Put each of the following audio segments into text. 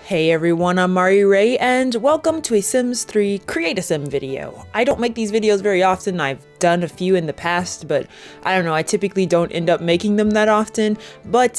Hey everyone, I'm Mari Ray, and welcome to a Sims 3 Create a Sim video. I don't make these videos very often. I've done a few in the past, but I don't know, I typically don't end up making them that often. But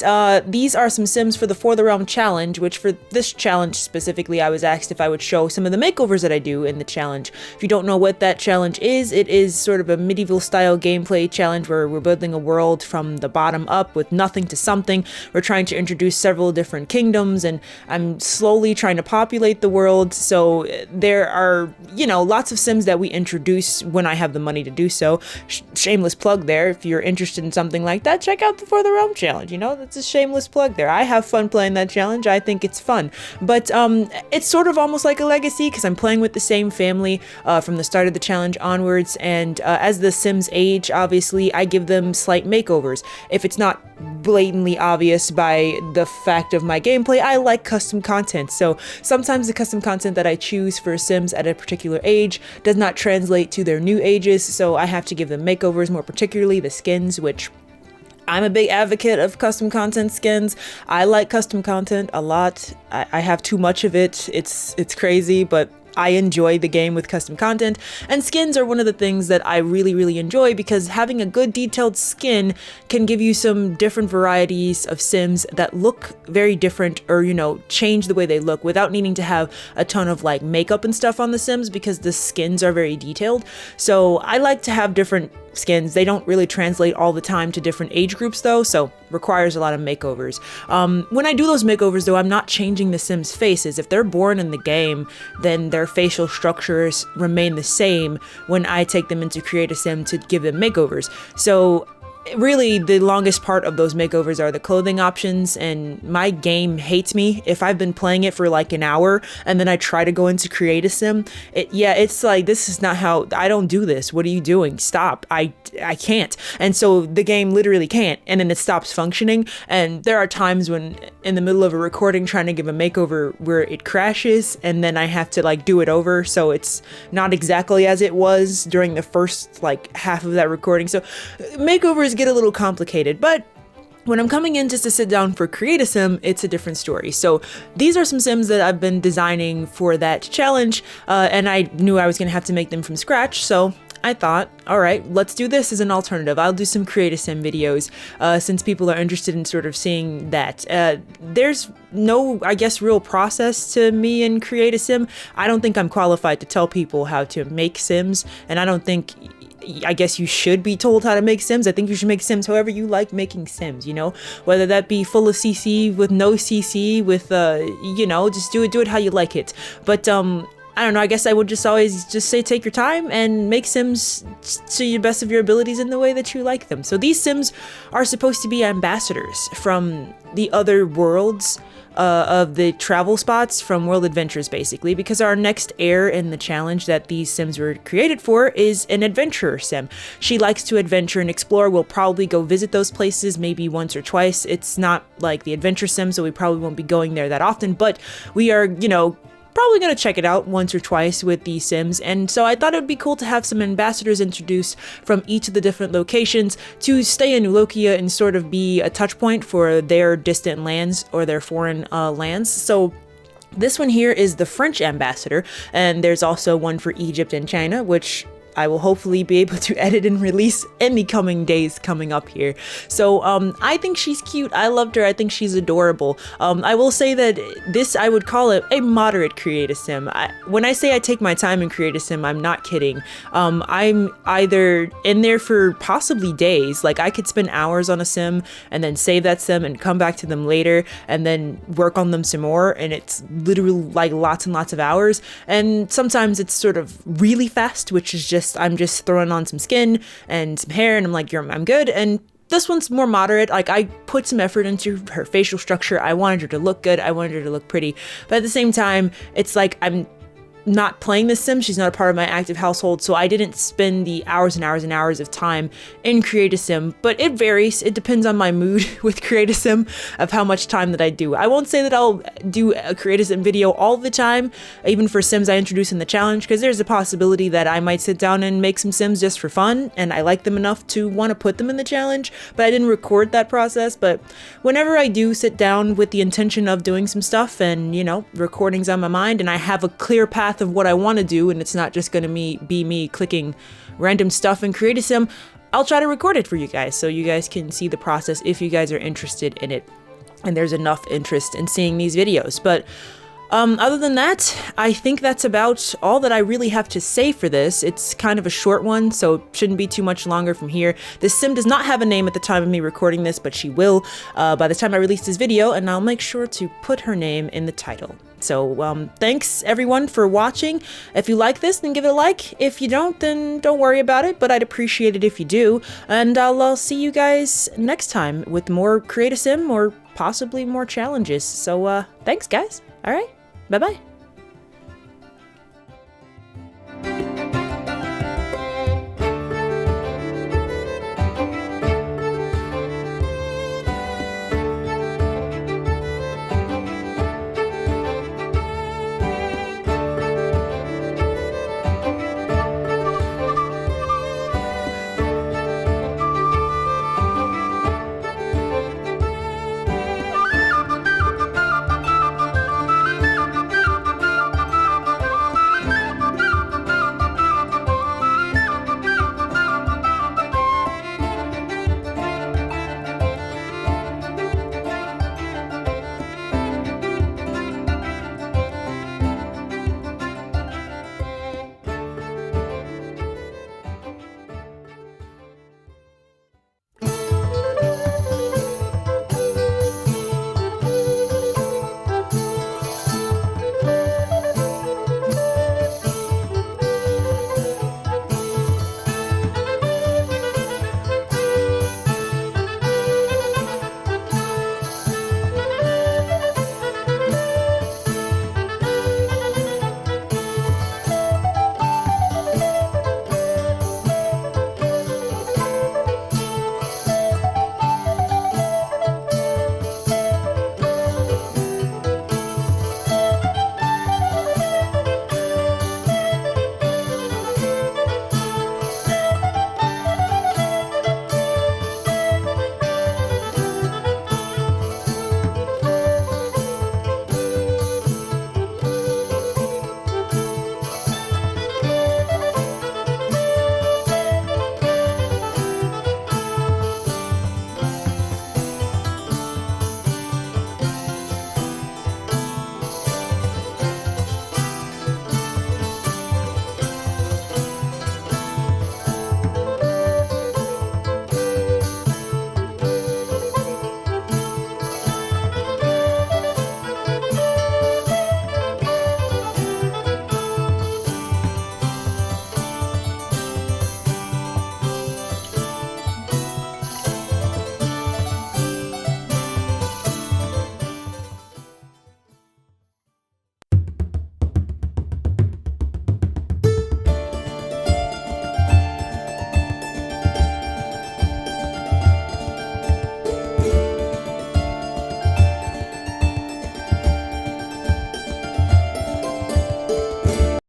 these are some Sims for the For the Realm challenge, which for this challenge specifically, I was asked if I would show some of the makeovers that I do in the challenge. If you don't know what that challenge is, it is sort of a medieval style gameplay challenge where we're building a world from the bottom up with nothing to something. We're trying to introduce several different kingdoms, and I'm slowly trying to populate the world. So there are, lots of Sims that we introduce when I have the money to do so. Shameless plug there. If you're interested in something like that, check out the For the Realm challenge. That's a shameless plug there. I have fun playing that challenge. I think it's fun. But it's sort of almost like a legacy because I'm playing with the same family from the start of the challenge onwards. And as the Sims age, obviously, I give them slight makeovers. If it's not blatantly obvious by the fact of my gameplay, I like custom content. So sometimes the custom content that I choose for Sims at a particular age does not translate to their new ages, so I have to give them makeovers, more particularly the skins, which I'm a big advocate of custom content skins. I like custom content a lot. I have too much of it. It's crazy, but I enjoy the game with custom content, and skins are one of the things that I really enjoy because having a good detailed skin can give you some different varieties of Sims that look very different, or change the way they look without needing to have a ton of like makeup and stuff on the Sims because the skins are very detailed. So I like to have different skins. They don't really translate all the time to different age groups though, so requires a lot of makeovers. When I do those makeovers though, I'm not changing the Sims' faces. If they're born in the game, then their facial structures remain the same when I take them into Create a Sim to give them makeovers. So really, the longest part of those makeovers are the clothing options, and my game hates me if I've been playing it for like an hour and then I try to go into Create a Sim. It's like, this is not how, I don't do this. What are you doing? Stop. I can't. And so the game literally can't, and then it stops functioning. And there are times when in the middle of a recording trying to give a makeover where it crashes, and then I have to like do it over, so it's not exactly as it was during the first like half of that recording. So makeovers get a little complicated, but when I'm coming in just to sit down for Create a Sim, it's a different story. So these are some Sims that I've been designing for that challenge, and I knew I was gonna have to make them from scratch, so I thought, all right, let's do this as an alternative. I'll do some Create a Sim videos since people are interested in sort of seeing that. There's no, I guess, real process to me in Create a Sim. I don't think I'm qualified to tell people how to make Sims, and I guess you should be told how to make Sims. I think you should make Sims however you like making Sims, whether that be full of CC, with no CC, with, just do it how you like it. But, I don't know, I guess I would just always just say take your time and make Sims to the best of your abilities in the way that you like them. So these Sims are supposed to be ambassadors from the other worlds of the travel spots from World Adventures, basically, because our next heir in the challenge that these Sims were created for is an adventurer Sim. She likes to adventure and explore. We'll probably go visit those places maybe once or twice. It's not like the adventure Sim, so we probably won't be going there that often, but we are, probably going to check it out once or twice with these Sims. And so I thought it would be cool to have some ambassadors introduced from each of the different locations to stay in Eulokia and sort of be a touch point for their distant lands or their foreign lands. So this one here is the French ambassador, and there's also one for Egypt and China, which I will hopefully be able to edit and release in the coming days coming up here. So I think she's cute. I loved her. I think she's adorable. I will say that this, I would call it a moderate Create a Sim. When I say I take my time in Create a Sim, I'm not kidding. I'm either in there for possibly days. Like I could spend hours on a Sim and then save that Sim and come back to them later and then work on them some more. And it's literally like lots and lots of hours. And sometimes it's sort of really fast, which is just I'm just throwing on some skin and some hair and I'm like, I'm good. And this one's more moderate. Like I put some effort into her facial structure. I wanted her to look good. I wanted her to look pretty. But at the same time, it's like I'm not playing The Sims. She's not a part of my active household, so I didn't spend the hours and hours and hours of time in Create a Sim, but it varies. It depends on my mood with Create a Sim of how much time that I do. I won't say that I'll do a Create a Sim video all the time, even for Sims I introduce in the challenge, because there's a possibility that I might sit down and make some Sims just for fun, and I like them enough to want to put them in the challenge, but I didn't record that process. But whenever I do sit down with the intention of doing some stuff and, you know, recording's on my mind and I have a clear path of what I want to do, and it's not just going to be me clicking random stuff and Create a Sim, I'll try to record it for you guys so you guys can see the process if you guys are interested in it and there's enough interest in seeing these videos. But other than that, I think that's about all that I really have to say for this. It's kind of a short one, so it shouldn't be too much longer from here. This Sim does not have a name at the time of me recording this, but she will by the time I release this video, and I'll make sure to put her name in the title. So thanks everyone for watching. If you like this, then give it a like. If you don't, then don't worry about it, but I'd appreciate it if you do. And I'll see you guys next time with more Create a Sim or possibly more challenges. So thanks guys. All right, bye-bye.